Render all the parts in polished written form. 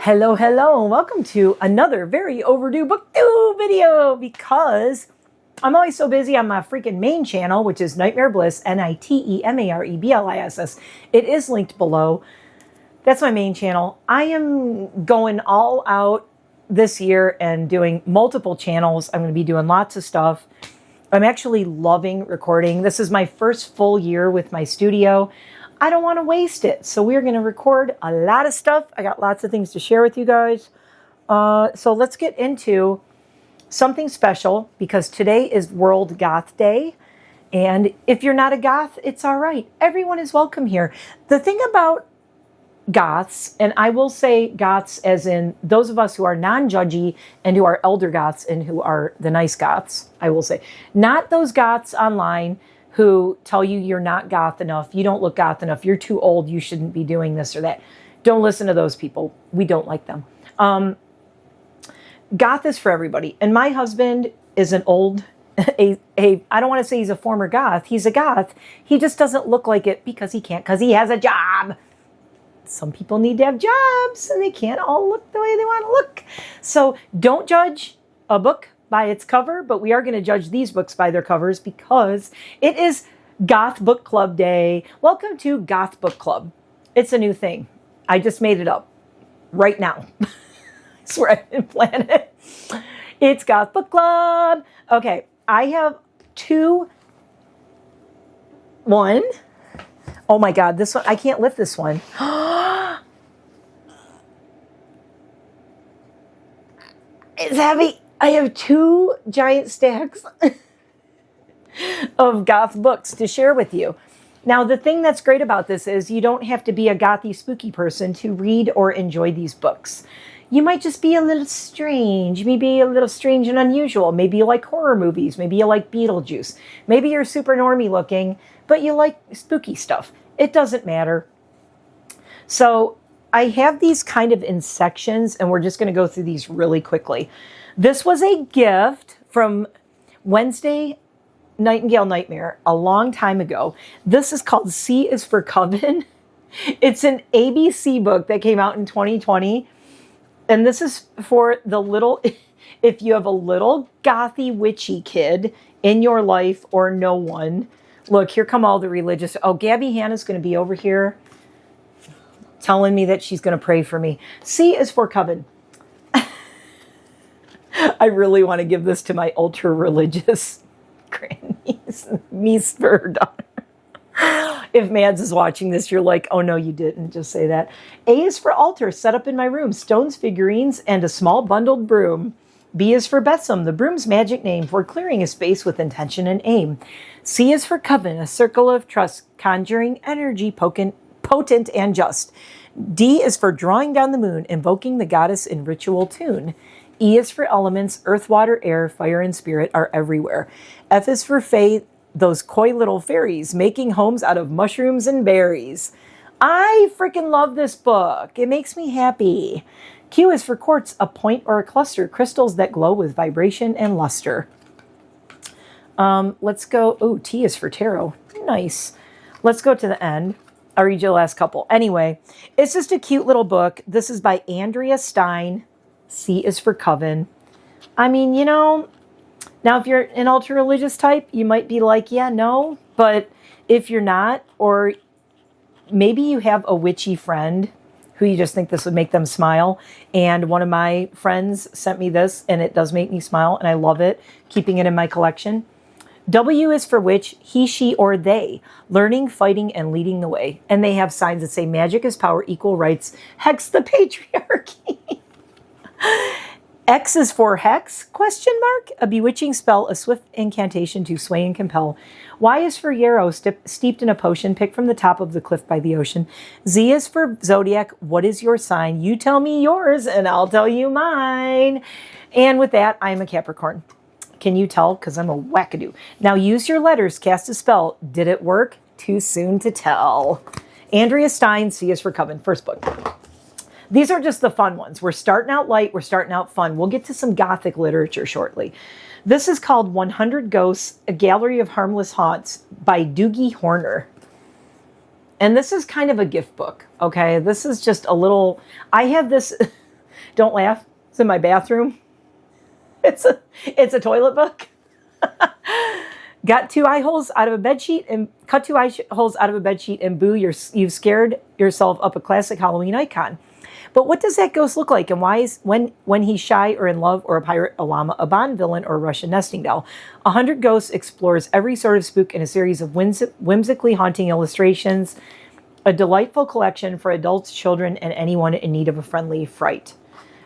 Hello, hello, and welcome to another very overdue BookTube video because I'm always so busy on my freaking main channel, which is Nightmare Bliss, Nitemarebliss. It is linked below. That's my main channel. I am going all out this year and doing multiple channels. I'm going to be doing lots of stuff. I'm actually loving recording. This is my first full year with my studio. I don't want to waste it. So we're going to record a lot of stuff. I got lots of things to share with you guys. So let's get into something special because today is World Goth Day. And if you're not a goth, it's all right. Everyone is welcome here. The thing about goths, and I will say goths as in those of us who are non-judgy and who are elder goths and who are the nice goths, I will say. Not those goths online who tell you you're not goth enough, you don't look goth enough, you're too old, you shouldn't be doing this or that. Don't listen to those people. We don't like them. Goth is for everybody. And my husband is an old, I don't want to say he's a former goth. He's a goth. He just doesn't look like it because he can't, because he has a job. Some people need to have jobs and they can't all look the way they want to look. So don't judge a book by its cover, but we are going to judge these books by their covers because it is Goth Book Club Day. Welcome to Goth Book Club. It's a new thing. I just made it up right now. I swear I didn't plan it. It's Goth Book Club. Okay, I have one. Oh my God, this one, I can't lift this one. It's heavy. I have two giant stacks of goth books to share with you. Now, the thing that's great about this is you don't have to be a gothy, spooky person to read or enjoy these books. You might just be a little strange, maybe a little strange and unusual. Maybe you like horror movies. Maybe you like Beetlejuice. Maybe you're super normie looking, but you like spooky stuff. It doesn't matter. So I have these kind of in sections, and we're just going to go through these really quickly. This was a gift from Wednesday Nightingale Nightmare a long time ago. This is called C is for Coven. It's an ABC book that came out in 2020. And this is for the little, if you have a little gothy witchy kid in your life or no one. Look, here come all the religious. Oh, Gabby Hannah's going to be over here telling me that she's going to pray for me. C is for Coven. I really want to give this to my ultra-religious grannies, niece for her daughter. If Mads is watching this, you're like, oh no, you didn't just say that. A is for altar, set up in my room, stones, figurines, and a small bundled broom. B is for Bethsam, the broom's magic name for clearing a space with intention and aim. C is for Coven, a circle of trust, conjuring energy, potent and just. D is for drawing down the moon, invoking the goddess in ritual tune. E is for elements, earth, water, air, fire, and spirit are everywhere. F is for fae, those coy little fairies, making homes out of mushrooms and berries. I freaking love this book. It makes me happy. Q is for quartz, a point or a cluster, crystals that glow with vibration and luster. Let's go. Oh, T is for tarot. Nice. Let's go to the end. I'll read you the last couple. Anyway, it's just a cute little book. This is by Andrea Stein. C is for Coven. I mean, you know, now if you're an ultra-religious type, you might be like, yeah, no. But if you're not, or maybe you have a witchy friend who you just think this would make them smile. And one of my friends sent me this, and it does make me smile, and I love it, keeping it in my collection. W is for witch, he, she, or they, learning, fighting, and leading the way. And they have signs that say magic is power, equal rights, hex the patriarchy. X is for hex, question mark, a bewitching spell, a swift incantation to sway and compel. Y is for yarrow, steeped in a potion, picked from the top of the cliff by the ocean. Z is for zodiac, what is your sign? You tell me yours and I'll tell you mine. And with that, I'm a Capricorn. Can you tell? Because I'm a wackadoo. Now use your letters, cast a spell. Did it work? Too soon to tell. Andrea Stein, C is for Coven, first book. These are just the fun ones. We're starting out light. We're starting out fun. We'll get to some Gothic literature shortly. This is called 100 Ghosts, A Gallery of Harmless Haunts by Doogie Horner. And this is kind of a gift book, okay? This is just a little... I have this... Don't laugh. It's in my bathroom. It's a toilet book. Got 2 eye holes out of a bed sheet and cut 2 eye holes out of a bed sheet and boo, you've scared yourself up, a classic Halloween icon. But what does that ghost look like, and why is when he's shy or in love, or a pirate, a llama, a Bond villain, or a Russian nesting doll? 100 Ghosts explores every sort of spook in a series of whimsically haunting illustrations, a delightful collection for adults, children, and anyone in need of a friendly fright.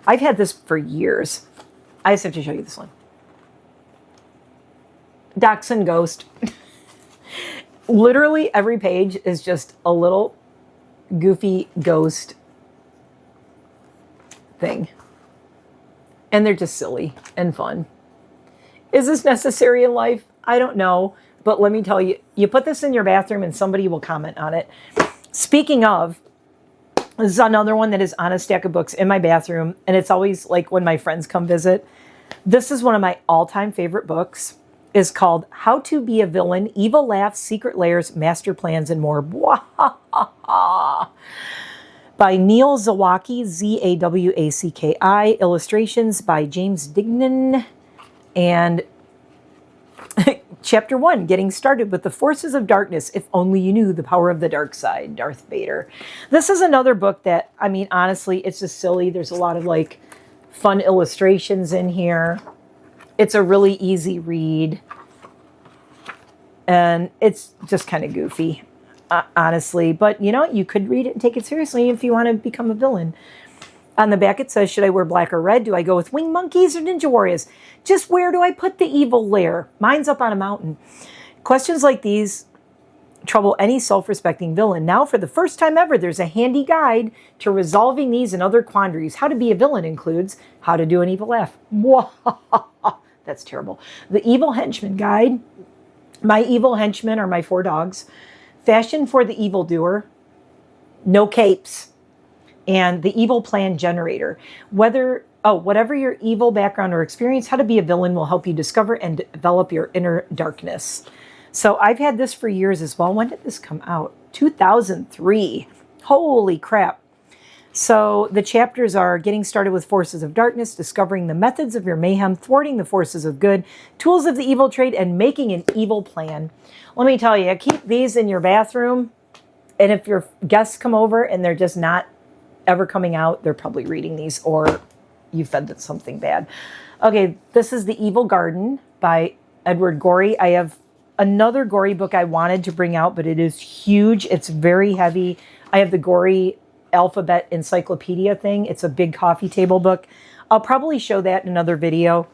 I've had this for years. I just have to show you this one. Dachshund Ghost. Literally every page is just a little goofy ghost thing. And they're just silly and fun. Is this necessary in life? I don't know. But let me tell you, you put this in your bathroom and somebody will comment on it. Speaking of, this is another one that is on a stack of books in my bathroom. And it's always like when my friends come visit. This is one of my all-time favorite books. Is called How to Be a Villain, Evil Laughs, Secret Lairs, Master Plans, and More. By Neil Zawacki, Zawacki. Illustrations by James Dignan. And Chapter 1, Getting Started with the Forces of Darkness. If only you knew the power of the dark side, Darth Vader. This is another book that, I mean, honestly, it's just silly. There's a lot of like fun illustrations in here. It's a really easy read. And it's just kind of goofy, honestly. But, you know, you could read it and take it seriously if you want to become a villain. On the back it says, should I wear black or red? Do I go with winged monkeys or ninja warriors? Just where do I put the evil lair? Mine's up on a mountain. Questions like these trouble any self-respecting villain. Now, for the first time ever, there's a handy guide to resolving these and other quandaries. How to be a villain includes how to do an evil laugh. That's terrible. The Evil Henchman Guide. My evil henchmen are my 4 dogs. Fashion for the evildoer. No capes. And the Evil Plan Generator. Whatever your evil background or experience, how to be a villain will help you discover and develop your inner darkness. So I've had this for years as well. When did this come out? 2003. Holy crap. So the chapters are Getting Started with Forces of Darkness, Discovering the Methods of Your Mayhem, Thwarting the Forces of Good, Tools of the Evil Trade, and Making an Evil Plan. Let me tell you, keep these in your bathroom. And if your guests come over and they're just not ever coming out, they're probably reading these, or you fed them something bad. Okay, this is The Evil Garden by Edward Gorey. I have another Gorey book I wanted to bring out, but it is huge. It's very heavy. I have the Gorey alphabet encyclopedia thing. It's a big coffee table book. I'll probably show that in another video.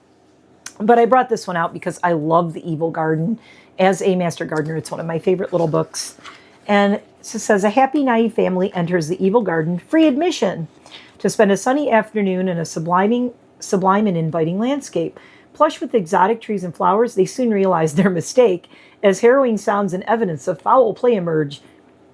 But I brought this one out because I love The Evil Garden. As a master gardener, it's one of my favorite little books. And it says, a happy, naive family enters the evil garden, free admission, to spend a sunny afternoon in a sublime and inviting landscape. Plush with exotic trees and flowers, they soon realize their mistake as harrowing sounds and evidence of foul play emerge.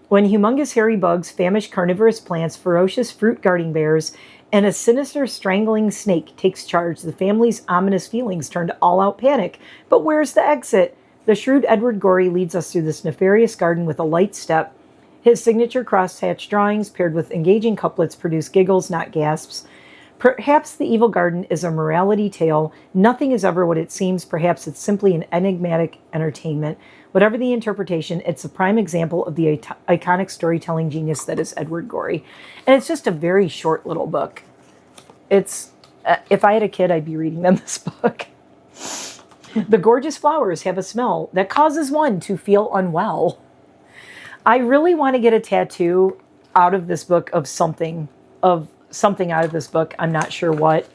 When humongous hairy bugs, famished carnivorous plants, ferocious fruit-guarding bears, and a sinister strangling snake takes charge, the family's ominous feelings turn to all-out panic. But where's the exit? The shrewd Edward Gorey leads us through this nefarious garden with a light step. His signature crosshatch drawings, paired with engaging couplets, produce giggles, not gasps. Perhaps The Evil Garden is a morality tale. Nothing is ever what it seems. Perhaps it's simply an enigmatic entertainment. Whatever the interpretation, it's a prime example of the iconic storytelling genius that is Edward Gorey. And it's just a very short little book. It's, if I had a kid, I'd be reading them this book. The gorgeous flowers have a smell that causes one to feel unwell. I really want to get a tattoo out of this book of something out of this book. I'm not sure what,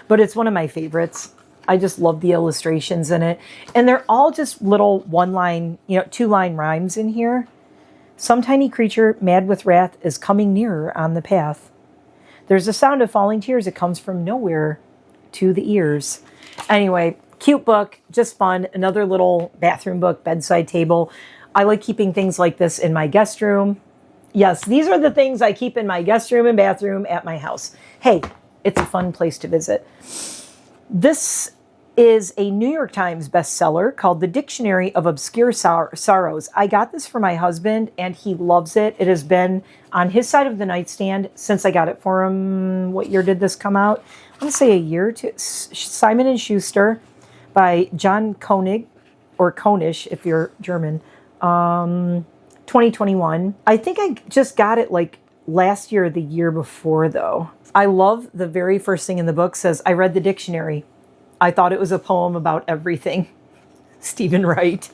but it's one of my favorites. I just love the illustrations in it. And they're all just little 1-line, 2-line rhymes in here. Some tiny creature, mad with wrath, is coming nearer on the path. There's a sound of falling tears. It comes from nowhere to the ears. Anyway, cute book, just fun. Another little bathroom book, bedside table. I like keeping things like this in my guest room. Yes, these are the things I keep in my guest room and bathroom at my house. Hey, it's a fun place to visit. This is a New York Times bestseller called The Dictionary of Obscure Sorrows. I got this for my husband, and he loves it. It has been on his side of the nightstand since I got it for him. What year did this come out? I want to say a year or two. Simon & Schuster by John Koenig, or Konisch if you're German. 2021. I think I just got it like last year or the year before, though. I love the very first thing in the book says, I read the dictionary. I thought it was a poem about everything. Stephen Wright.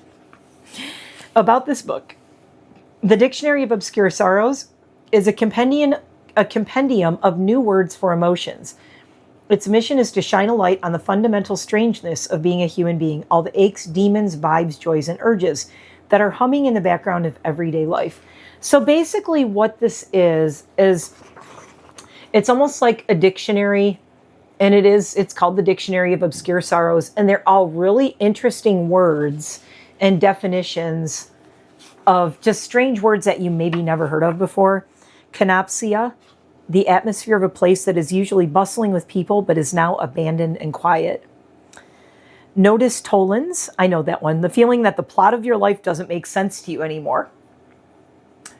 About this book, The Dictionary of Obscure Sorrows is a compendium of new words for emotions. Its mission is to shine a light on the fundamental strangeness of being a human being, all the aches, demons, vibes, joys, and urges that are humming in the background of everyday life. So basically what this is it's almost like a dictionary. And it's called The Dictionary of Obscure Sorrows. And they're all really interesting words and definitions of just strange words that you maybe never heard of before. Canopsia, the atmosphere of a place that is usually bustling with people, but is now abandoned and quiet. Notice tollens, I know that one. The feeling that the plot of your life doesn't make sense to you anymore.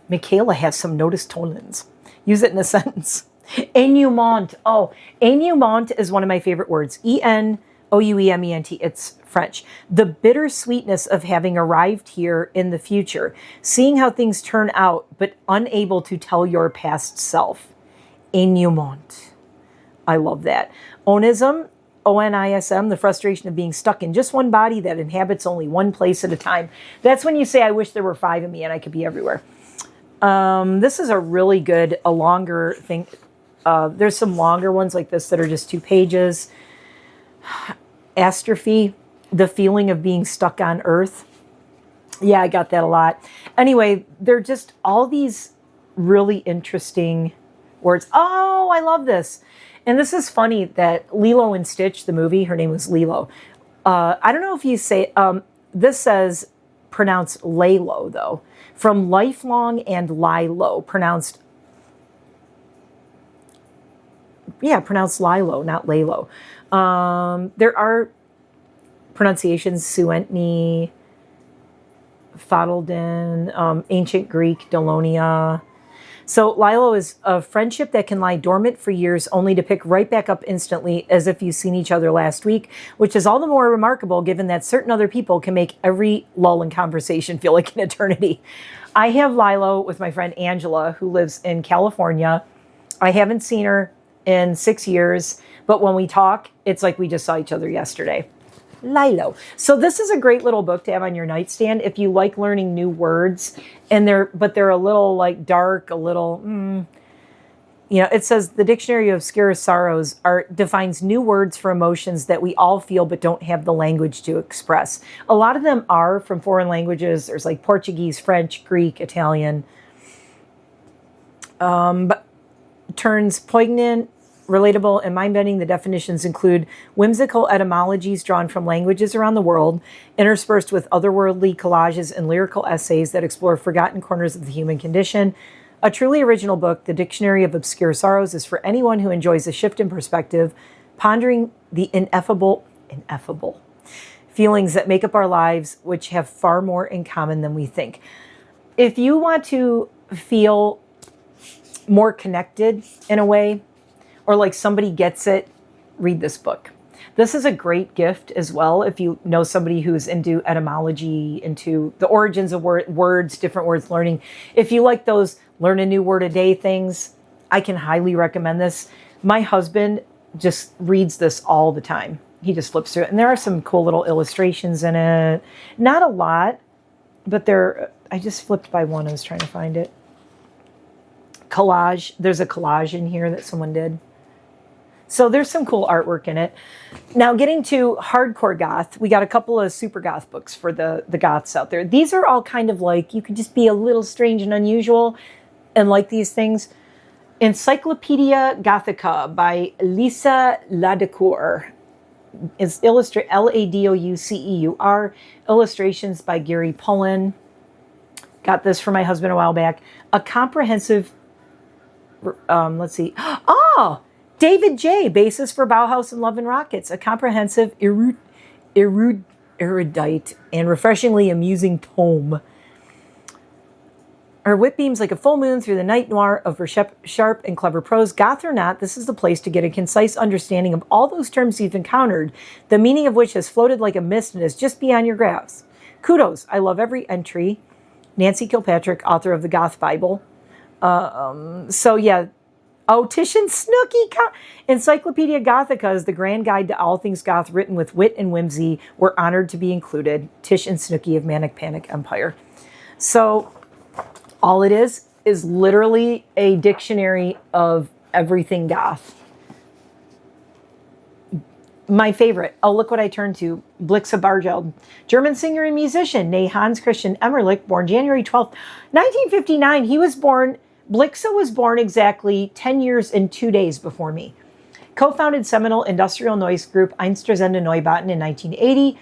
Michaela has some notice tollens. Use it in a sentence. Enouement. Oh, enouement is one of my favorite words. Enouement. It's French. The bittersweetness of having arrived here in the future, seeing how things turn out, but unable to tell your past self. Enouement. I love that. Onism. ONISM, the frustration of being stuck in just one body that inhabits only one place at a time. That's when you say, I wish there were 5 of me and I could be everywhere. This is a really good, a longer thing. There's some longer ones like this that are just 2 pages. Astrophy, the feeling of being stuck on Earth. Yeah, I got that a lot. Anyway, they're just all these really interesting words. Oh, I love this. And this is funny that Lilo and Stitch, the movie, her name was Lilo. I don't know if you say, this says pronounced Lalo, though. From lifelong and Lilo, pronounced Lilo, not Lalo. There are pronunciations, Suentni, Fadalden, Ancient Greek, Dolonia. So Lilo is a friendship that can lie dormant for years only to pick right back up instantly as if you've seen each other last week, which is all the more remarkable given that certain other people can make every lull in conversation feel like an eternity. I have Lilo with my friend Angela, who lives in California. I haven't seen her in 6 years, but when we talk, it's like we just saw each other yesterday. Lilo. So this is a great little book to have on your nightstand if you like learning new words, and they're a little like dark, a little, it says the Dictionary of Obscure Sorrows defines new words for emotions that we all feel but don't have the language to express. A lot of them are from foreign languages. There's like Portuguese, French, Greek, Italian. But turns poignant, relatable, and mind-bending. The definitions include whimsical etymologies drawn from languages around the world, interspersed with otherworldly collages and lyrical essays that explore forgotten corners of the human condition. A truly original book, The Dictionary of Obscure Sorrows, is for anyone who enjoys a shift in perspective, pondering the ineffable feelings that make up our lives, which have far more in common than we think. If you want to feel more connected in a way, or like somebody gets it, read this book. This is a great gift as well if you know somebody who's into etymology, into the origins of words, different words, learning. If you like those learn a new word a day things, I can highly recommend this. My husband just reads this all the time. He just flips through it. And there are some cool little illustrations in it. Not a lot, but I just flipped by one. I was trying to find it. Collage. There's a collage in here that someone did. So there's some cool artwork in it. Now getting to hardcore goth, we got a couple of super goth books for the goths out there. These are all kind of like, you could just be a little strange and unusual and like these things. Encyclopedia Gothica by Lisa Ladouceur. It's Ladouceur. Illustrations by Gary Pullen. Got this for my husband a while back. A comprehensive, let's see. Oh! David J., Basis for Bauhaus and Love and Rockets, a comprehensive erudite and refreshingly amusing tome. Her wit beams like a full moon through the night noir of her sharp and clever prose. Goth or not, this is the place to get a concise understanding of all those terms you've encountered, the meaning of which has floated like a mist and is just beyond your grasp. Kudos. I love every entry. Nancy Kilpatrick, author of the Goth Bible. So yeah. Oh, Tish and Snooky. Encyclopedia Gothica is the grand guide to all things goth, written with wit and whimsy. We're honored to be included. Tish and Snooky of Manic Panic Empire. So all it is literally a dictionary of everything goth. My favorite. Oh, look what I turned to. Blixa Bargeld, German singer and musician, née Hans Christian Emmerlich, born January 12th, 1959. He was born, Blixa was born exactly 10 years and 2 days before me. Co-founded seminal industrial noise group Einstürzende Neubauten in 1980.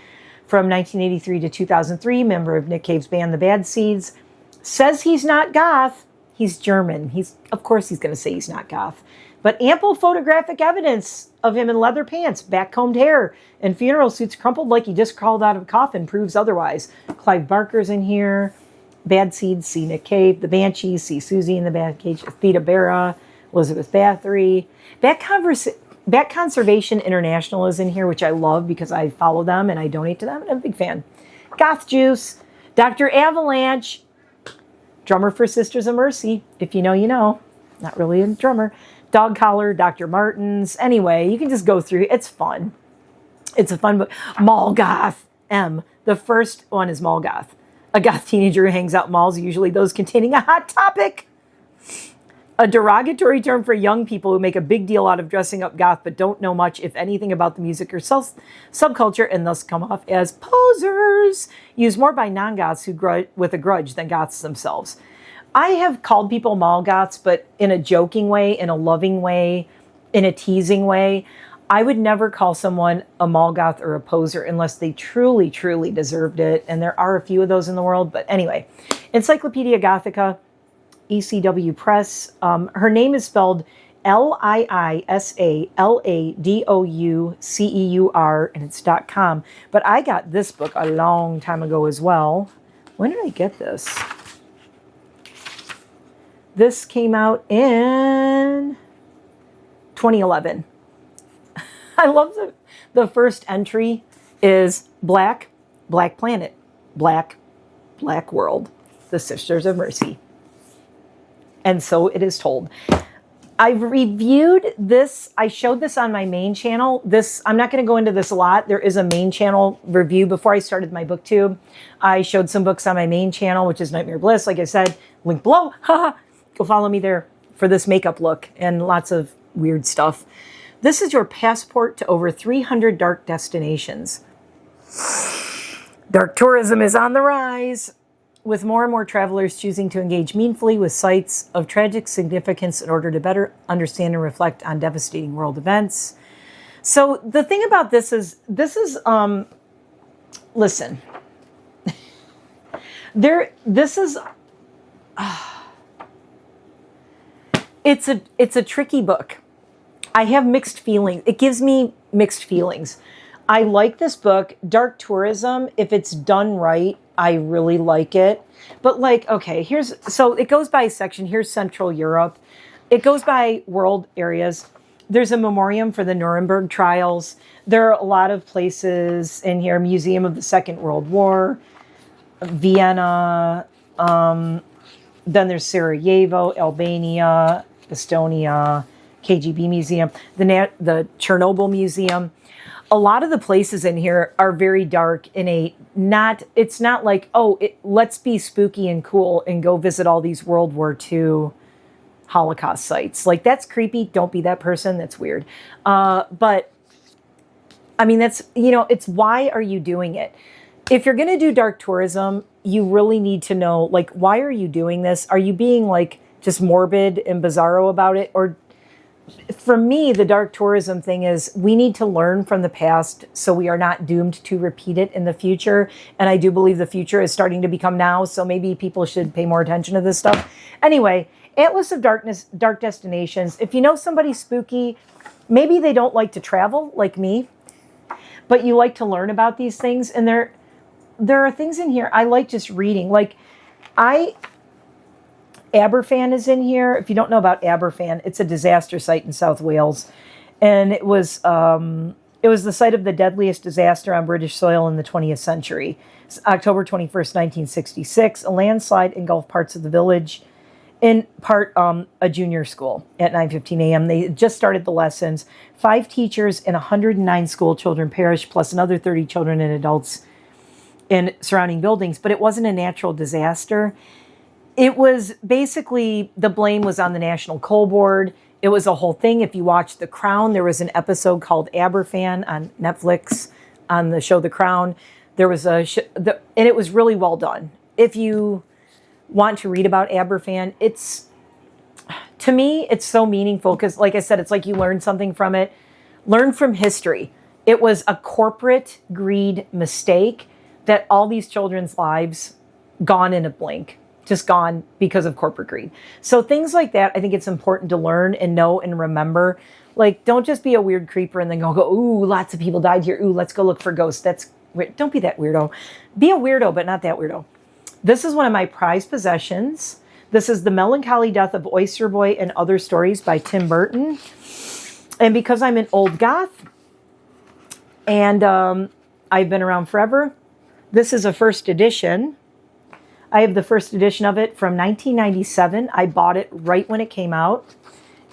From 1983 to 2003, member of Nick Cave's band The Bad Seeds. Says he's not goth. He's German. Of course he's going to say he's not goth. But ample photographic evidence of him in leather pants, back-combed hair, and funeral suits crumpled like he just crawled out of a coffin proves otherwise. Clive Barker's in here. Bad Seeds, see Nick Cave. The Banshees, see Susie in the Bad Cage. Theta Barra, Elizabeth Bathory. Bat Conservation International is in here, which I love because I follow them and I donate to them, and I'm a big fan. Goth Juice. Dr. Avalanche. Drummer for Sisters of Mercy. If you know, you know. Not really a drummer. Dog Collar, Dr. Martens. Anyway, you can just go through. It's fun. It's a fun book. Mall Goth. M. The first one is Mall Goth. A goth teenager who hangs out in malls, usually those containing a hot topic. A derogatory term for young people who make a big deal out of dressing up goth but don't know much, if anything, about the music or subculture and thus come off as posers. Used more by non-goths who with a grudge than goths themselves. I have called people mall goths, but in a joking way, in a loving way, in a teasing way. I would never call someone a mall goth or a poser unless they truly, truly deserved it. And there are a few of those in the world. But anyway, Encyclopedia Gothica, ECW Press. Her name is spelled Lisaladouceur, and it's .com. But I got this book a long time ago as well. When did I get this? This came out in 2011. I love the first entry is Black Planet, Black World, the Sisters of Mercy. And so it is told. I've reviewed this. I showed this on my main channel. I'm not going to go into this a lot. There is a main channel review before I started my booktube. I showed some books on my main channel, which is Nightmare Bliss. Like I said, link below. Go follow me there for this makeup look and lots of weird stuff. This is your passport to over 300 dark destinations. Dark tourism is on the rise, with more and more travelers choosing to engage meaningfully with sites of tragic significance in order to better understand and reflect on devastating world events. So the thing about this is listen, it's a tricky book. I have mixed feelings. It gives me mixed feelings. I like this book, Dark Tourism. If it's done right, I really like it. But like, okay, so it goes by section. Here's Central Europe. It goes by world areas. There's a memoriam for the Nuremberg trials. There are a lot of places in here. Museum of the Second World War, Vienna. Then there's Sarajevo, Albania, Estonia, KGB Museum, the Chernobyl Museum. A lot of the places in here are very dark it's not like, let's be spooky and cool and go visit all these World War II Holocaust sites. Like, that's creepy. Don't be that person. That's weird. But I mean, it's why are you doing it? If you're going to do dark tourism, you really need to know, like, why are you doing this? Are you being like just morbid and bizarro about it? Or for me, the dark tourism thing is we need to learn from the past so we are not doomed to repeat it in the future. And I do believe the future is starting to become now. So maybe people should pay more attention to this stuff. Anyway, Atlas of Darkness, Dark Destinations. If you know somebody spooky, maybe they don't like to travel like me. but you like to learn about these things. And there are things in here I like just reading. Like Aberfan is in here. If you don't know about Aberfan, it's a disaster site in South Wales. And it was the site of the deadliest disaster on British soil in the 20th century. It's October 21st, 1966. A landslide engulfed parts of the village, in part a junior school at 9:15 a.m. They just started the lessons. 5 teachers and 109 school children perished, plus another 30 children and adults in surrounding buildings. But it wasn't a natural disaster. It was basically, the blame was on the National Coal Board. It was a whole thing. If you watch The Crown, there was an episode called Aberfan on Netflix on the show The Crown. There was and it was really well done. If you want to read about Aberfan, to me, it's so meaningful because, like I said, it's like you learn something from it. Learn from history. It was a corporate greed mistake that all these children's lives gone in a blink. Just gone because of corporate greed. So things like that, I think it's important to learn and know and remember. Like, don't just be a weird creeper and then go, ooh, lots of people died here. Ooh, let's go look for ghosts. That's weird. Don't be that weirdo. Be a weirdo, but not that weirdo. This is one of my prized possessions. This is The Melancholy Death of Oyster Boy and Other Stories by Tim Burton. And because I'm an old goth and I've been around forever, this is a first edition. I have the first edition of it from 1997. I bought it right when it came out.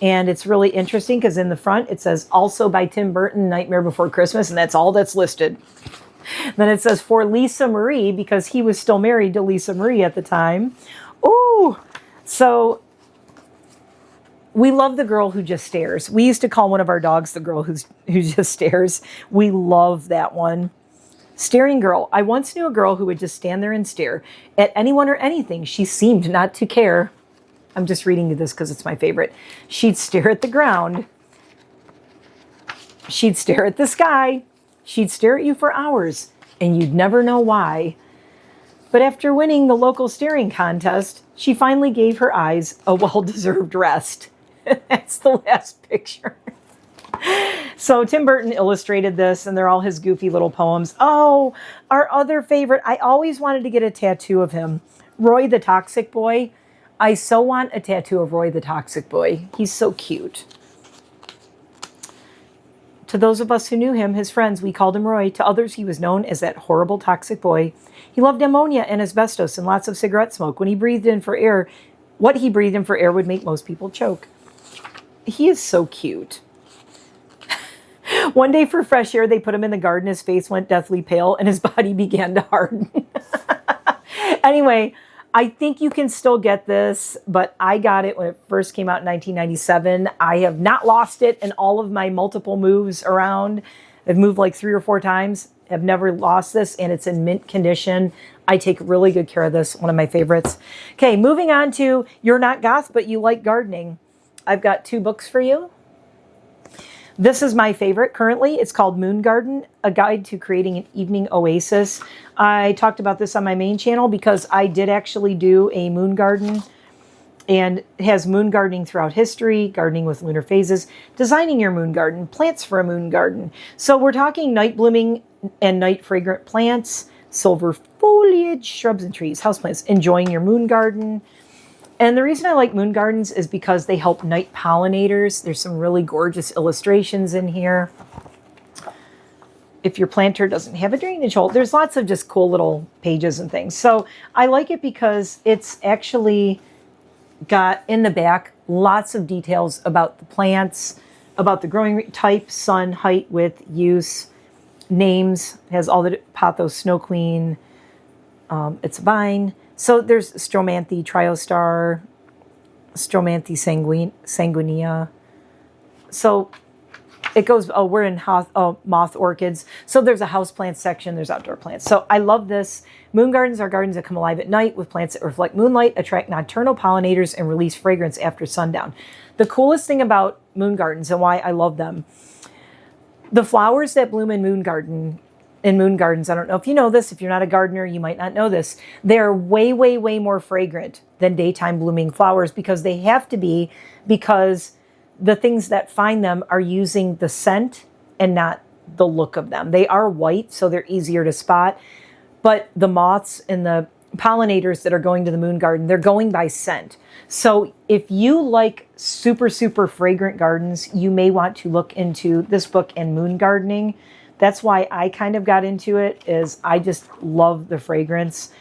And it's really interesting because in the front it says also by Tim Burton, Nightmare Before Christmas. And that's all that's listed. Then it says for Lisa Marie, because he was still married to Lisa Marie at the time. Ooh. So we love The Girl Who Just Stares. We used to call one of our dogs the girl who just stares. We love that one. Staring girl. I once knew a girl who would just stand there and stare at anyone or anything. She seemed not to care. I'm just reading you this because it's my favorite. She'd stare at the ground. She'd stare at the sky. She'd stare at you for hours, and you'd never know why. But after winning the local staring contest, she finally gave her eyes a well-deserved rest. That's the last picture. So Tim Burton illustrated this, and they're all his goofy little poems. Oh, our other favorite. I always wanted to get a tattoo of him. Roy the Toxic Boy. I so want a tattoo of Roy the Toxic Boy. He's so cute. To those of us who knew him, his friends, we called him Roy. To others, he was known as that horrible toxic boy. He loved ammonia and asbestos and lots of cigarette smoke. When he breathed in for air, what he breathed in for air would make most people choke. He is so cute. One day for fresh air, they put him in the garden. His face went deathly pale and his body began to harden. Anyway, I think you can still get this, but I got it when it first came out in 1997. I have not lost it in all of my multiple moves around. I've moved like 3 or 4 times. I've never lost this, and it's in mint condition. I take really good care of this. One of my favorites. Okay, moving on to You're Not Goth, but You Like Gardening. I've got 2 books for you. This is my favorite currently. It's called Moon Garden, A Guide to Creating an Evening Oasis. I talked about this on my main channel because I did actually do a moon garden, and it has moon gardening throughout history, gardening with lunar phases, designing your moon garden, plants for a moon garden. So we're talking night blooming and night fragrant plants, silver foliage, shrubs and trees, houseplants, enjoying your moon garden. And the reason I like moon gardens is because they help night pollinators. There's some really gorgeous illustrations in here. If your planter doesn't have a drainage hole, there's lots of just cool little pages and things. So I like it because it's actually got in the back lots of details about the plants, about the growing type, sun, height, width, use, names. It has all the Pothos Snow Queen. It's a vine. So there's Stromanthe Triostar, Stromanthe sanguinea. So it goes, we're in moth orchids. So there's a houseplant section, there's outdoor plants. So I love this. Moon gardens are gardens that come alive at night with plants that reflect moonlight, attract nocturnal pollinators, and release fragrance after sundown. The coolest thing about moon gardens and why I love them, the flowers that bloom in moon gardens, I don't know if you know this, if you're not a gardener, you might not know this. They're way, way, way more fragrant than daytime blooming flowers because they have to be, because the things that find them are using the scent and not the look of them. They are white, so they're easier to spot. But the moths and the pollinators that are going to the moon garden, they're going by scent. So if you like super, super fragrant gardens, you may want to look into this book and moon gardening. That's why I kind of got into it, is I just love the fragrance.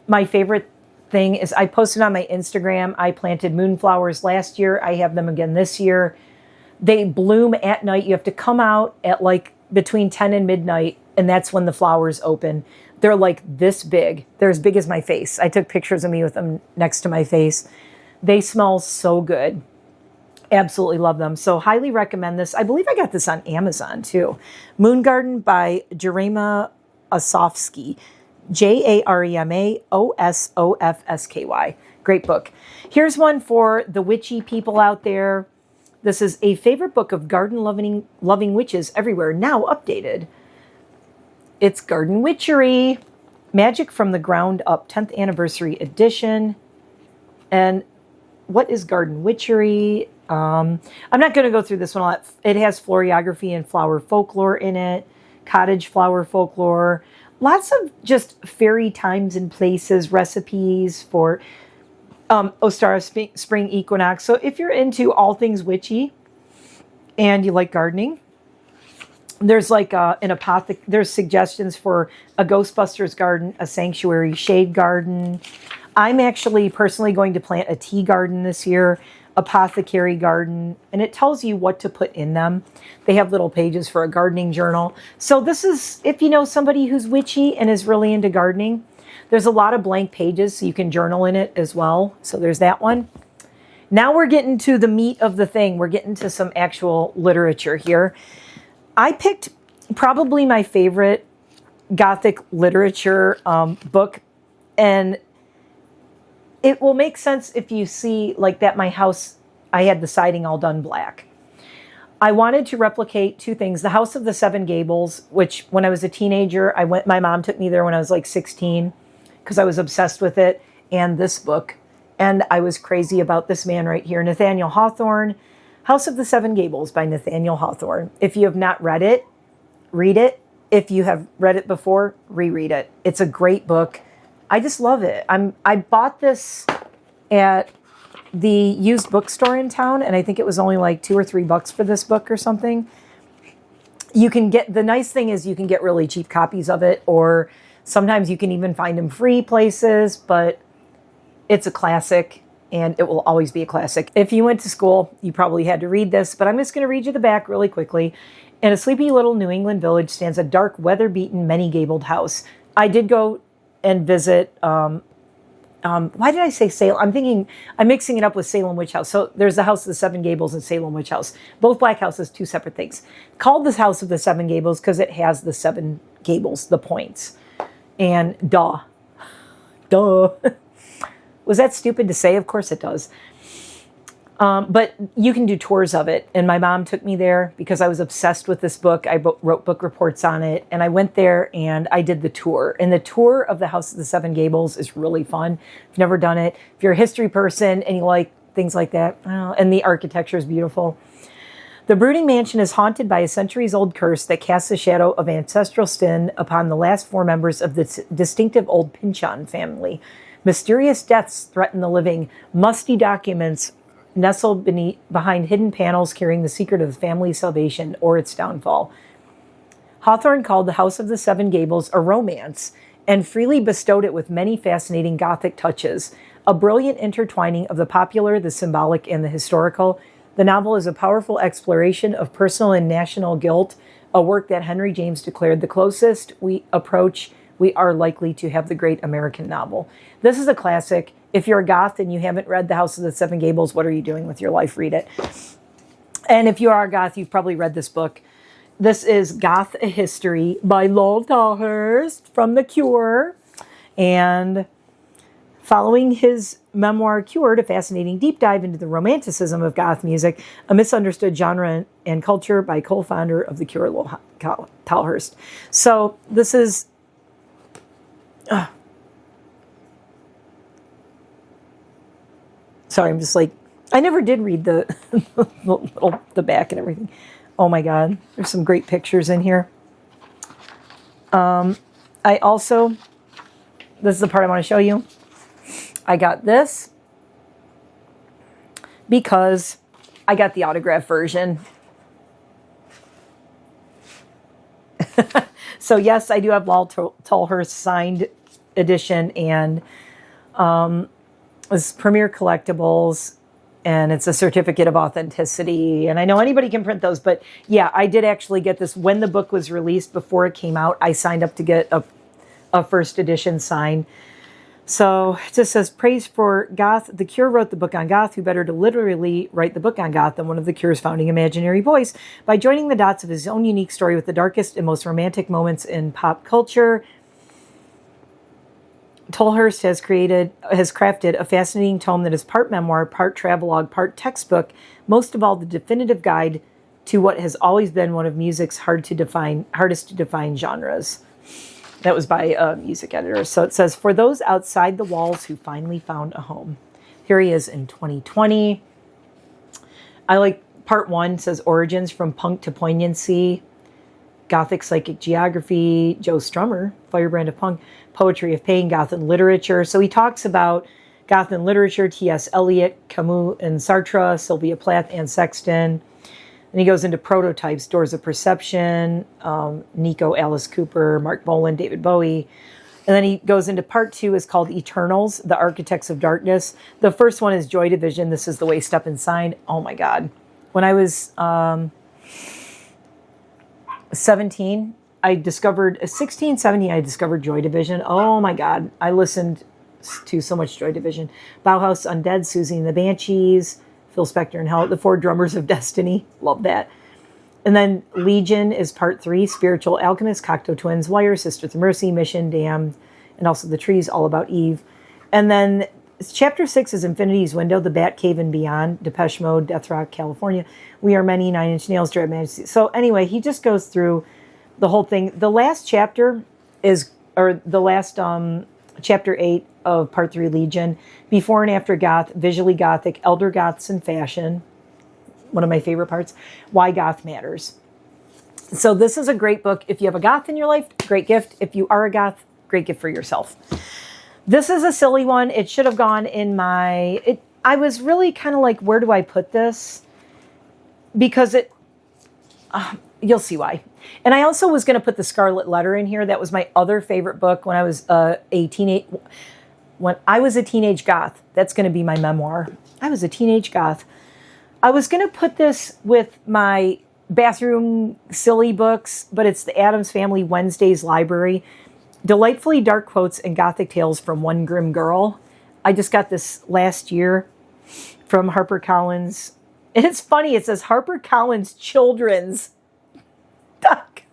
My favorite thing is I posted on my Instagram, I planted moonflowers last year. I have them again this year. They bloom at night. You have to come out at like between 10 and midnight, and that's when the flowers open. They're like this big. They're as big as my face. I took pictures of me with them next to my face. They smell so good. Absolutely love them. So highly recommend this. I believe I got this on Amazon too. Moon Garden by Jarema Osofsky. Jaremaosofsky. Great book. Here's one for the witchy people out there. This is a favorite book of garden-loving witches everywhere, now updated. It's Garden Witchery, Magic from the Ground Up, 10th Anniversary Edition. And what is Garden Witchery? I'm not going to go through this one a lot. It has florography and flower folklore in it, cottage flower folklore, lots of just fairy times and places, recipes for Ostara spring equinox. So if you're into all things witchy and you like gardening, there's like there's suggestions for a Ghostbusters garden, a sanctuary shade garden. I'm actually personally going to plant a tea garden this year, apothecary garden, and it tells you what to put in them. They have little pages for a gardening journal. So this is, if you know somebody who's witchy and is really into gardening, there's a lot of blank pages, so you can journal in it as well. So there's that one. Now we're getting to the meat of the thing. We're getting to some actual literature here. I picked probably my favorite Gothic literature book, and it will make sense if you see like that my house, I had the siding all done black. I wanted to replicate two things. The House of the Seven Gables, which when I was a teenager, my mom took me there when I was like 16 because I was obsessed with it, and this book. And I was crazy about this man right here, Nathaniel Hawthorne, House of the Seven Gables by Nathaniel Hawthorne. If you have not read it, read it. If you have read it before, reread it. It's a great book. I just love it. I bought this at the used bookstore in town, and I think it was only like $2 or $3 for this book or something. You can get, the nice thing is you can get really cheap copies of it, or sometimes you can even find them free places, but it's a classic, and it will always be a classic. If you went to school, you probably had to read this, but I'm just going to read you the back really quickly. In a sleepy little New England village stands a dark, weather-beaten, many-gabled house. I did go and visit, why did I say Salem? I'm mixing it up with Salem Witch House. So there's the House of the Seven Gables and Salem Witch House. Both black houses, two separate things. Called this House of the Seven Gables because it has the seven gables, the points. And duh. Was that stupid to say? Of course it does. But you can do tours of it. And my mom took me there because I was obsessed with this book. I wrote book reports on it. And I went there and I did the tour. And the tour of the House of the Seven Gables is really fun. If you've never done it, if you're a history person and you like things like that, and the architecture is beautiful. The brooding mansion is haunted by a centuries-old curse that casts a shadow of ancestral sin upon the last four members of the distinctive old Pynchon family. Mysterious deaths threaten the living. Musty documents nestle behind hidden panels carrying the secret of the family's salvation or its downfall. Hawthorne called the House of the Seven Gables a romance and freely bestowed it with many fascinating Gothic touches. A brilliant intertwining of the popular, the symbolic, and the historical, the novel is a powerful exploration of personal and national guilt, a work that Henry James declared the closest we are likely to have the great American novel. This is a classic. If you're a goth and you haven't read The House of the Seven Gables, what are you doing with your life? Read it. And if you are a goth, you've probably read this book. This is Goth: A History by Lowell Tolhurst from The Cure. And following his memoir Cured, a fascinating deep dive into the romanticism of goth music, a misunderstood genre and culture by co-founder of The Cure, Lowell Tolhurst. So this is... Sorry, I'm just like, I never did read the back and everything. Oh my God, there's some great pictures in here. I also, this is the part I want to show you. I got this because I got the autograph version. So yes, I do have Lal Tolhurst's signed edition, and it's Premier Collectibles, and it's a certificate of authenticity. And I know anybody can print those, but yeah, I did actually get this when the book was released. Before it came out, I signed up to get a first edition sign. So it just says, praise for Goth. The Cure wrote the book on Goth. Who better to literally write the book on Goth than one of the Cure's founding imaginary voice? By joining the dots of his own unique story with the darkest and most romantic moments in pop culture, Tolhurst has crafted a fascinating tome that is part memoir, part travelogue, part textbook, most of all the definitive guide to what has always been one of music's hardest to define genres. That was by a music editor. So it says, for those outside the walls who finally found a home. Here he is in 2020. I like part 1, says origins from punk to poignancy, Gothic psychic geography, Joe Strummer, firebrand of punk, poetry of pain, Goth and literature. So he talks about Goth and literature, T.S. Eliot, Camus and Sartre, Sylvia Plath and Sexton. And he goes into prototypes, Doors of Perception, Nico, Alice Cooper, Mark Bolan, David Bowie. And then he goes into part 2, is called Eternals, The Architects of Darkness. The first one is Joy Division. This is the way Step Inside. Oh my God. When I was 17, I discovered, 16, 17, I discovered Joy Division. Oh my God. I listened to so much Joy Division. Bauhaus, Undead, Susie and the Banshees, Phil Spector and Hell, The Four Drummers of Destiny. Love that. And then Legion is part 3, Spiritual Alchemist, Cocteau Twins, Wire, Sisters of Mercy, Mission, Damned, and also The Trees, All About Eve. And then chapter 6 is Infinity's Window, The Bat Cave and Beyond, Depeche Mode, Death Rock, California, We Are Many, Nine Inch Nails, Dread Majesty. So anyway, he just goes through the whole thing. The last chapter is, or the last chapter 8 of part 3, Legion, Before and After Goth, Visually Gothic, Elder Goths in Fashion, one of my favorite parts, Why Goth Matters. So this is a great book. If you have a goth in your life, great gift. If you are a goth, great gift for yourself. This is a silly one. It should have gone in my... I was really kind of like, where do I put this? Because you'll see why. And I also was going to put The Scarlet Letter in here. That was my other favorite book when I was a teenage... When I was a teenage goth. That's going to be my memoir. I was a teenage goth. I was going to put this with my bathroom silly books, but it's the Addams Family Wednesdays Library. Delightfully dark quotes and gothic tales from one grim girl. I just got this last year from HarperCollins. And it's funny, it says HarperCollins Children's. Duck.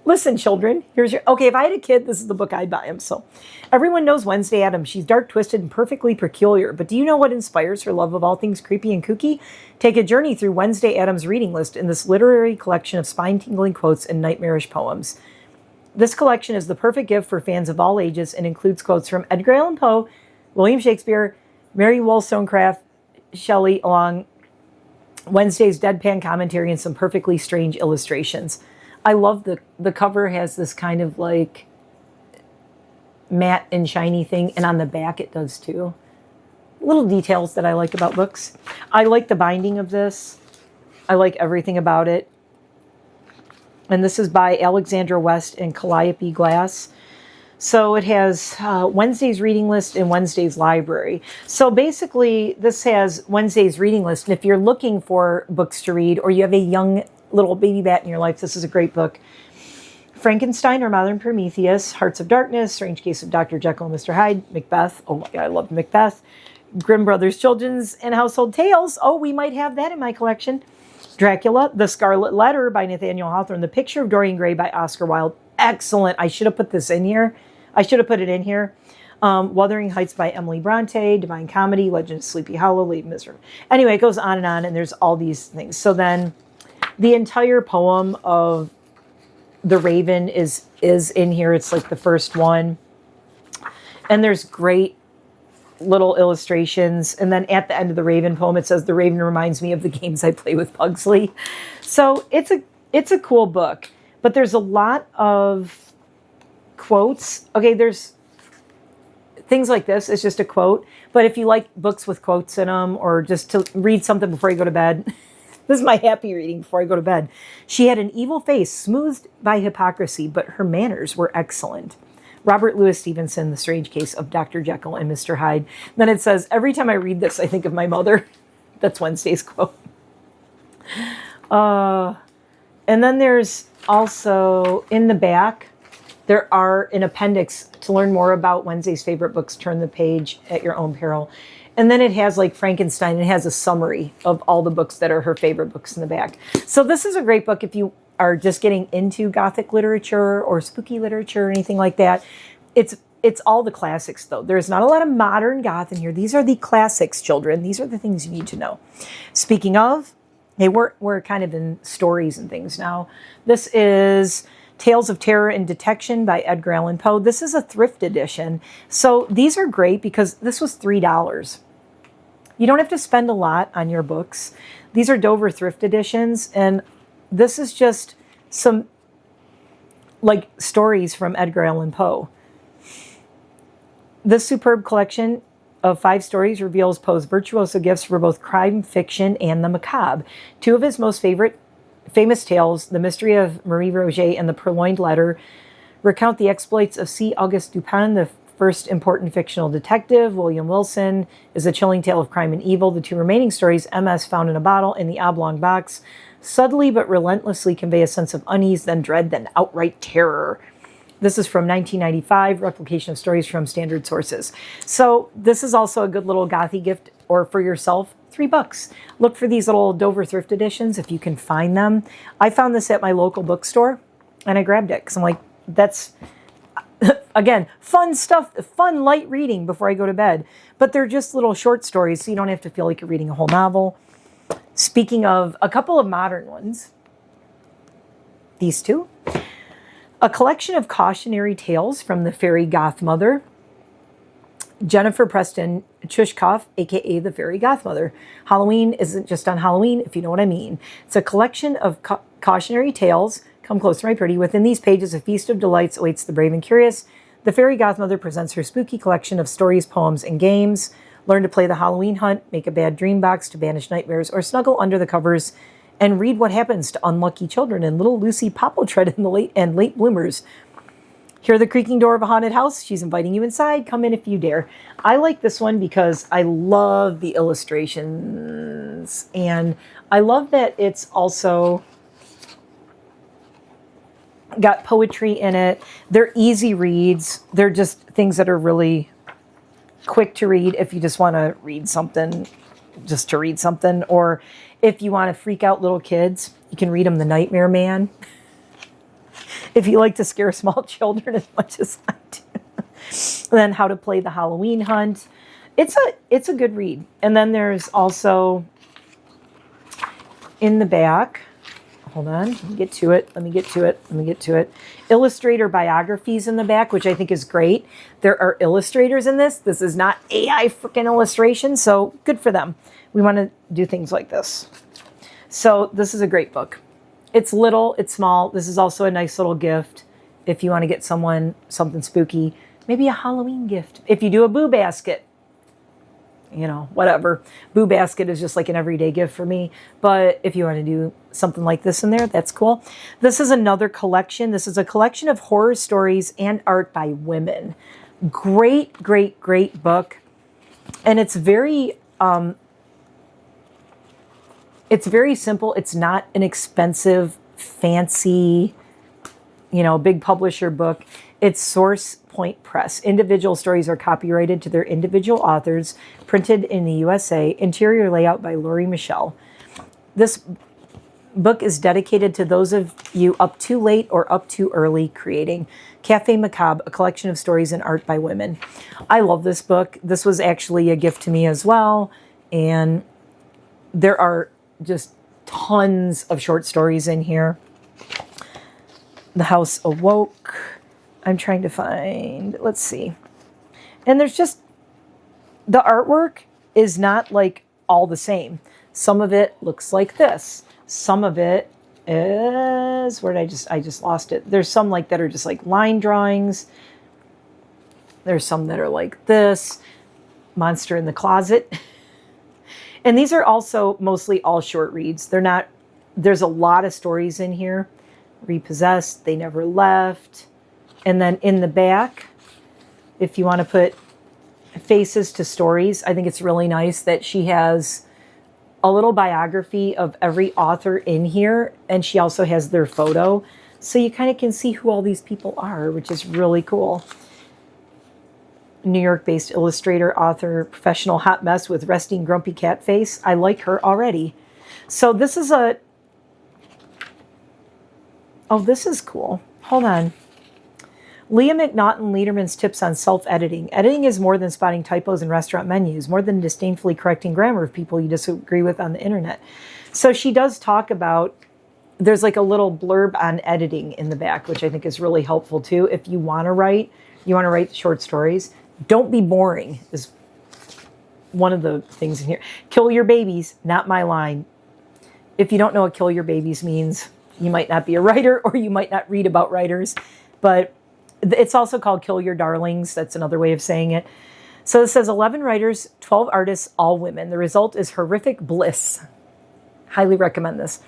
Listen, children, here's your... Okay, if I had a kid, this is the book I'd buy him. So, everyone knows Wednesday Addams. She's dark, twisted, and perfectly peculiar. But do you know what inspires her love of all things creepy and kooky? Take a journey through Wednesday Addams' reading list in this literary collection of spine-tingling quotes and nightmarish poems. This collection is the perfect gift for fans of all ages and includes quotes from Edgar Allan Poe, William Shakespeare, Mary Wollstonecraft, Shelley, along Wednesday's deadpan commentary and some perfectly strange illustrations. I love the cover has this kind of like matte and shiny thing, and on the back it does too. Little details that I like about books. I like the binding of this. I like everything about it. And this is by Alexandra West and Calliope Glass. So it has Wednesday's reading list and Wednesday's library. So basically this has Wednesday's reading list. And if you're looking for books to read, or you have a young little baby bat in your life, this is a great book. Frankenstein or Modern Prometheus, Hearts of Darkness, Strange Case of Dr. Jekyll and Mr. Hyde, Macbeth. Oh my God, I love Macbeth. Grimm Brothers Children's and Household Tales. Oh, we might have that in my collection. Dracula, The Scarlet Letter by Nathaniel Hawthorne, The Picture of Dorian Gray by Oscar Wilde. Excellent. I should have put this in here. I should have put it in here. Wuthering Heights by Emily Bronte, Divine Comedy, Legend of Sleepy Hollow, Lady Miserable. Anyway, it goes on, and there's all these things. So then the entire poem of The Raven is in here. It's like the first one. And there's great little illustrations. And then at the end of the Raven poem, it says, "The Raven reminds me of the games I play with Pugsley." So it's a cool book, but there's a lot of quotes. Okay, there's things like this. It's just a quote. But if you like books with quotes in them, or just to read something before you go to bed, this is my happy reading before I go to bed. "She had an evil face smoothed by hypocrisy, but her manners were excellent." Robert Louis Stevenson, The Strange Case of Dr. Jekyll and Mr. Hyde. Then it says, "Every time I read this, I think of my mother." That's Wednesday's quote. And then there's also, in the back, there are an appendix to learn more about Wednesday's favorite books. Turn the page at your own peril. And then it has like Frankenstein. It has a summary of all the books that are her favorite books in the back. So this is a great book if you are just getting into Gothic literature or spooky literature or anything like that. It's all the classics, though. There's not a lot of modern goth in here. These are the classics, children. These are the things you need to know. Speaking of, hey, we're kind of in stories and things now. This is Tales of Terror and Detection by Edgar Allan Poe. This is a thrift edition. So these are great because this was $3. You don't have to spend a lot on your books. These are Dover thrift editions, and this is just some like stories from Edgar Allan Poe. This superb collection of 5 stories reveals Poe's virtuoso gifts for both crime fiction and the macabre. 2 of his most famous tales, The Mystery of Marie Roget and The Purloined Letter, recount the exploits of C. Auguste Dupin, the first important fictional detective. William Wilson is a chilling tale of crime and evil. The 2 remaining stories, MS Found in a Bottle and The Oblong Box, subtly but relentlessly convey a sense of unease, then dread, then outright terror. This is from 1995, replication of stories from standard sources. So this is also a good little gothy gift, or for yourself, $3. Look for these little Dover thrift editions if you can find them. I found this at my local bookstore, and I grabbed it because I'm like, that's, again, fun stuff, fun light reading before I go to bed. But they're just little short stories, so you don't have to feel like you're reading a whole novel. Speaking of a couple of modern ones, these 2. A collection of cautionary tales from the fairy Gothmother, Jennifer Preston Chushkoff, aka the fairy Gothmother. Halloween isn't just on Halloween, if you know what I mean. It's a collection of cautionary tales. Come closer, my pretty. Within these pages, a feast of delights awaits the brave and curious. The fairy Gothmother presents her spooky collection of stories, poems, and games. Learn to play the Halloween hunt, make a bad dream box to banish nightmares, or snuggle under the covers and read what happens to unlucky children and little Lucy Poppletread and late bloomers. Hear the creaking door of a haunted house? She's inviting you inside. Come in if you dare. I like this one because I love the illustrations. And I love that it's also got poetry in it. They're easy reads. They're just things that are really quick to read if you just want to read something, just to read something. Or if you want to freak out little kids, you can read them The Nightmare Man. If you like to scare small children as much as I do. Then How to Play the Halloween Hunt. It's a good read. And then there's also in the back, hold on, let me get to it. Illustrator biographies in the back, which I think is great. There are illustrators in this. This is not AI freaking illustration, so good for them. We want to do things like this. So this is a great book. It's little, it's small. This is also a nice little gift if you want to get someone something spooky. Maybe a Halloween gift. If you do a Boo Basket, you know, whatever. Boo Basket is just like an everyday gift for me. But if you want to do something like this in there, that's cool. This is another collection. This is a collection of horror stories and art by women. Great, great, great book. And it's very simple. It's not an expensive, fancy, big publisher book. It's Source Point Press. Individual stories are copyrighted to their individual authors, printed in the USA. Interior layout by Laurie Michelle. This book is dedicated to those of you up too late or up too early creating. Café Macabre, a collection of stories and art by women. I love this book. This was actually a gift to me as well. And there are just tons of short stories in here. The House Awoke. I'm trying to find, let's see. And there's the artwork is not like all the same. Some of it looks like this. Some of it is, where did I just lost it. There's some like that are just like line drawings. There's some that are like this, Monster in the Closet. And these are also mostly all short reads. They're not, there's a lot of stories in here. Repossessed, They Never Left. And then in the back, if you want to put faces to stories, I think it's really nice that she has a little biography of every author in here. And she also has their photo. So you kind of can see who all these people are, which is really cool. New York-based illustrator, author, professional hot mess with resting grumpy cat face. I like her already. So this is a... Oh, this is cool. Hold on. Leah McNaughton Lederman's tips on self-editing. Editing is more than spotting typos in restaurant menus, more than disdainfully correcting grammar of people you disagree with on the internet. So she does talk about, there's like a little blurb on editing in the back, which I think is really helpful too. If you want to write short stories, don't be boring is one of the things in here. Kill your babies, not my line. If you don't know what kill your babies means, you might not be a writer or you might not read about writers, but it's also called kill your darlings. That's another way of saying it. So it says 11 writers, 12 artists, all women. The result is horrific bliss. Highly recommend this.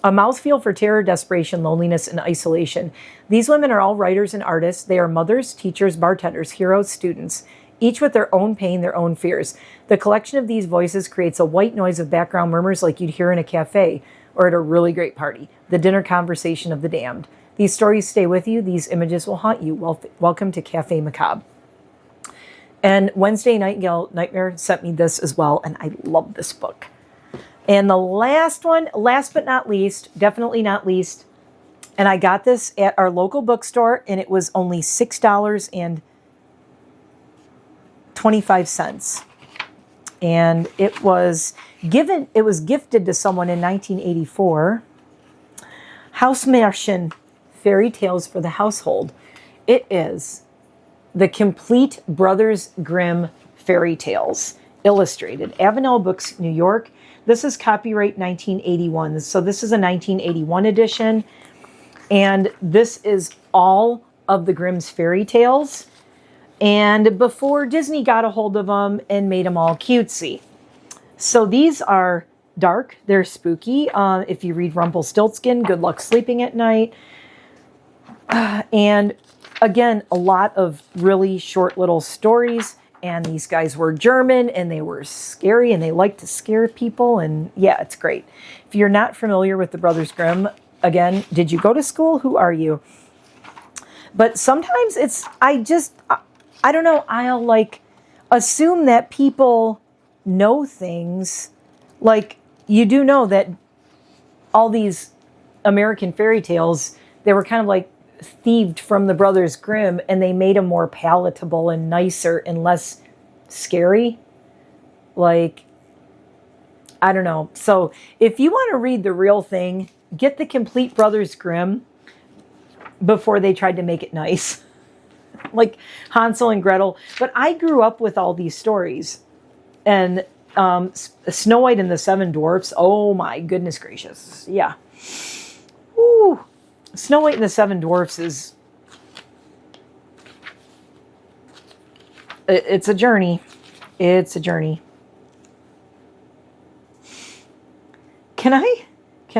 A mouthfeel for terror, desperation, loneliness, and isolation. These women are all writers and artists. They are mothers, teachers, bartenders, heroes, students, each with their own pain, their own fears. The collection of these voices creates a white noise of background murmurs like you'd hear in a cafe or at a really great party. The dinner conversation of the damned. These stories stay with you. These images will haunt you. Welcome to Cafe Macabre. And Wednesday Nightingale Nightmare sent me this as well, and I love this book. And the last one, last but not least, definitely not least, and I got this at our local bookstore, and it was only $6.25. And it was gifted to someone in 1984. Hausmärchen, Fairy Tales for the Household. It is the complete Brothers Grimm fairy tales, illustrated. Avenel Books, New York. This is copyright 1981. So this is a 1981 edition. And this is all of the Grimm's fairy tales. And before Disney got a hold of them and made them all cutesy. So these are dark. They're spooky. If you read Rumpelstiltskin, good luck sleeping at night. And again, a lot of really short little stories. And these guys were German and they were scary and they liked to scare people. And yeah, it's great. If you're not familiar with the Brothers Grimm, again, did you go to school? Who are you? But sometimes I don't know, I'll like assume that people know things. Like you do know that all these American fairy tales, they were kind of like thieved from the Brothers Grimm and they made them more palatable and nicer and less scary. Like, I don't know. So if you want to read the real thing, get the complete Brothers Grimm before they tried to make it nice. Like Hansel and Gretel. But I grew up with all these stories. And Snow White and the Seven Dwarfs. Oh my goodness gracious. Yeah. Ooh. Snow White and the Seven Dwarfs is... It's a journey. It's a journey. Can I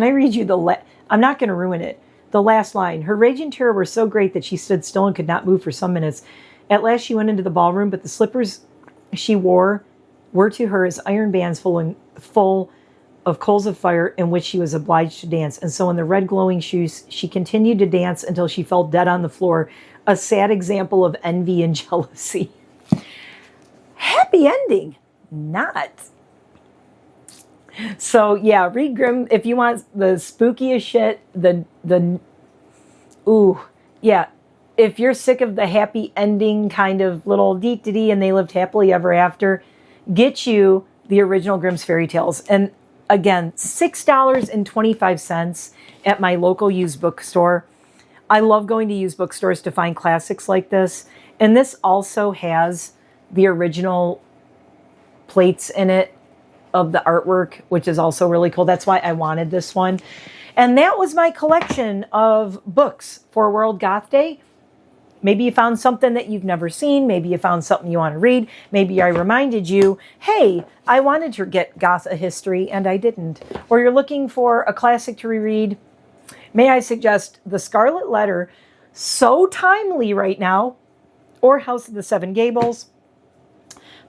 read you I'm not going to ruin it. The last line. Her rage and terror were so great that she stood still and could not move for some minutes. At last she went into the ballroom, but the slippers she wore were to her as iron bands full of coals of fire in which she was obliged to dance. And so in the red glowing shoes, she continued to dance until she fell dead on the floor. A sad example of envy and jealousy. Happy ending. Not. So yeah, read Grimm if you want the spookiest shit. Yeah. If you're sick of the happy ending kind of little dee-dee-dee and they lived happily ever after, get you the original Grimm's fairy tales. And again, $6.25 at my local used bookstore. I love going to used bookstores to find classics like this. And this also has the original plates in it of the artwork, which is also really cool. That's why I wanted this one. And that was my collection of books for World Goth Day. Maybe you found something that you've never seen. Maybe you found something you want to read. Maybe I reminded you, hey, I wanted to get Goth a history and I didn't. Or you're looking for a classic to reread. May I suggest The Scarlet Letter, so timely right now, or House of the Seven Gables.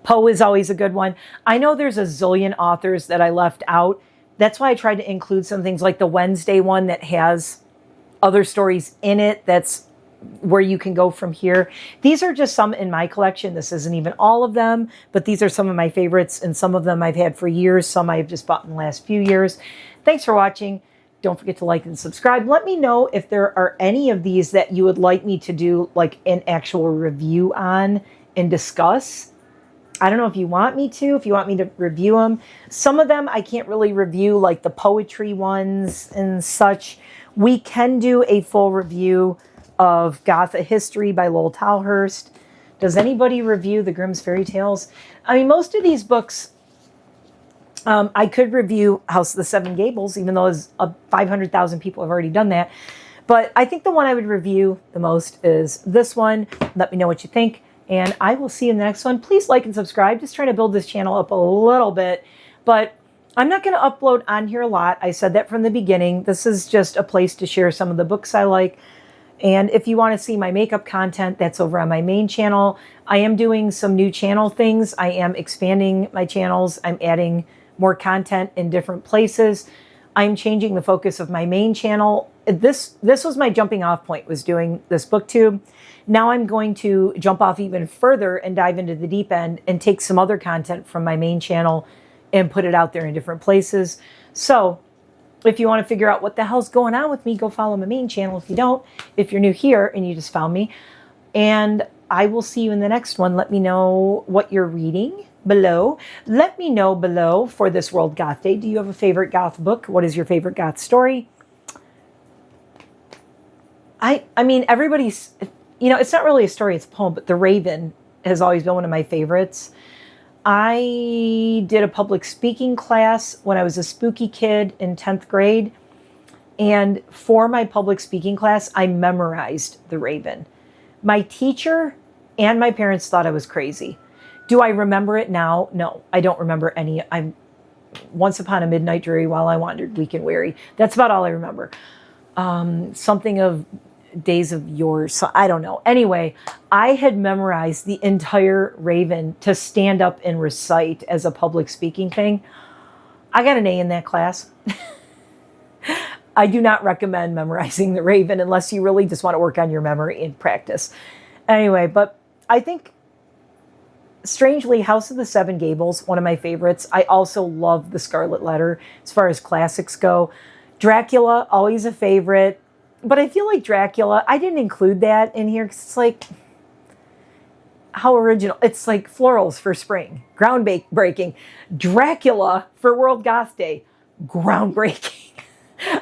Poe is always a good one. I know there's a zillion authors that I left out. That's why I tried to include some things like the Wednesday one that has other stories in it. That's where you can go from here. These are just some in my collection. This isn't even all of them, but these are some of my favorites, and some of them I've had for years. Some I've just bought in the last few years. Thanks for watching. Don't forget to like and subscribe. Let me know if there are any of these that you would like me to do like an actual review on and discuss. I don't know if you want me to, if you want me to review them. Some of them I can't really review, like the poetry ones and such. We can do a full review of Goth: A History by Lowell Talhurst. Does anybody review the Grimm's Fairy Tales? I mean, most of these books, I could review House of the Seven Gables, even though 500,000 people have already done that. But I think the one I would review the most is this one. Let me know what you think. And I will see you in the next one. Please like and subscribe. Just trying to build this channel up a little bit. But I'm not going to upload on here a lot. I said that from the beginning. This is just a place to share some of the books I like. And if you want to see my makeup content, that's over on my main channel. I am doing some new channel things. I am expanding my channels. I'm adding more content in different places. I'm changing the focus of my main channel. This was my jumping off point, was doing this booktube. Now I'm going to jump off even further and dive into the deep end and take some other content from my main channel and put it out there in different places. So if you want to figure out what the hell's going on with me, go follow my main channel. If you don't, if you're new here and you just found me, and I will see you in the next one. Let me know what you're reading below. Let me know below for this World Goth Day. Do you have a favorite Goth book? What is your favorite Goth story? I mean, everybody's, you know, it's not really a story, it's a poem, but The Raven has always been one of my favorites. I did a public speaking class when I was a spooky kid in 10th grade. And for my public speaking class, I memorized The Raven. My teacher and my parents thought I was crazy. Do I remember it now? No, I don't remember any. I'm Once Upon a Midnight Dreary, While I Wandered, Weak and Weary. That's about all I remember. Something of Days of Yore. So I don't know. Anyway, I had memorized the entire Raven to stand up and recite as a public speaking thing. I got an A in that class. I do not recommend memorizing the Raven unless you really just want to work on your memory and practice. Anyway, but I think, strangely, House of the Seven Gables, one of my favorites. I also love The Scarlet Letter as far as classics go. Dracula, always a favorite. But I feel like Dracula, I didn't include that in here because it's like, how original. It's like florals for spring. Groundbreaking. Dracula for World Goth Day. Groundbreaking.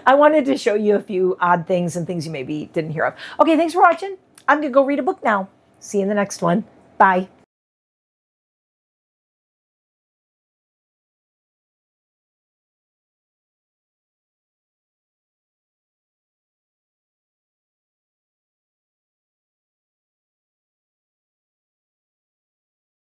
I wanted to show you a few odd things and things you maybe didn't hear of. Okay, thanks for watching. I'm going to go read a book now. See you in the next one. Bye.